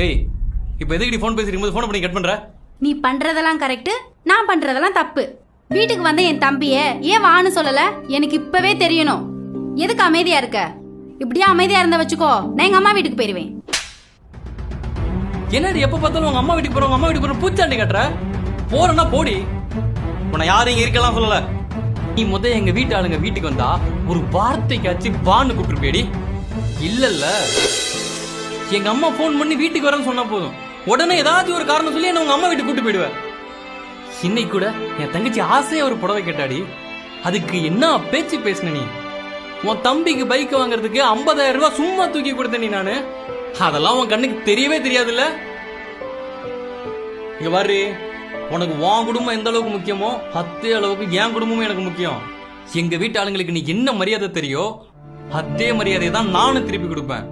ஏய், இப்போ எதுக்கு ஃபோன் பேசிருக்கும் போது ஃபோன் பண்ணி கட் பண்ற? நீ பண்றதெல்லாம் கரெக்ட், நான் பண்றதெல்லாம் தப்பு. வீட்டுக்கு வந்த என் தம்பிய ஏன் வான்னு சொல்லல? எனக்கு இப்பவே தெரியணும். எதுக்கு அமைதியா இருக்க? இப்படியே அமைதியா இருந்த வச்சுக்கோ, நான் எங்க அம்மா வீட்டுக்கு போயிருவேன். என்னடி எப்ப பார்த்தாலும் உங்க அம்மா வீட்டுக்கு போறோம், அம்மா வீட்டுக்கு போறோம் பூச்சாண்டி கட்டுற? போறேன்னா போடி. உன்னை யாரும் இங்க இருக்கலாம் சொல்லல. நீ எங்க வீட்டு ஆளுங்க வீட்டுக்கு வந்தா ஒரு வார்த்தைக்காச்சு பான்னு கூப்பிட்டுருப்பேடி. இல்ல எங்க அம்மா போன் பண்ணி வீட்டுக்கு வரேன்னு சொன்னா போதும், உடனே ஏதாச்சும் ஒரு காரணம் சொல்லி என்ன உங்க அம்மா வீட்டுக்கு கூட்டு போயிடுவேன். இன்னைக்கு கூட என் தங்கச்சி ஆசையா ஒரு புடவை கேட்டாடி. அதுக்கு என்ன பேச்சு பேசின நீ? உன் தம்பிக்கு பைக் வாங்குறதுக்கு 50,000 ரூபாய் சும்மா தூக்கி கொடுத்த நீ. நானு அதெல்லாம் உன் கண்ணுக்கு தெரியவே தெரியாதுல்ல. இங்க பாரு, உனக்கு உன் குடும்பம் எந்த அளவுக்கு முக்கியமோ அதே அளவுக்கு என் குடும்பமும் எனக்கு முக்கியம். எங்க வீட்டு ஆளுங்களுக்கு நீ என்ன மரியாதை தெரியோ அதே மரியாதையை தான் நானும் திருப்பி கொடுப்பேன்.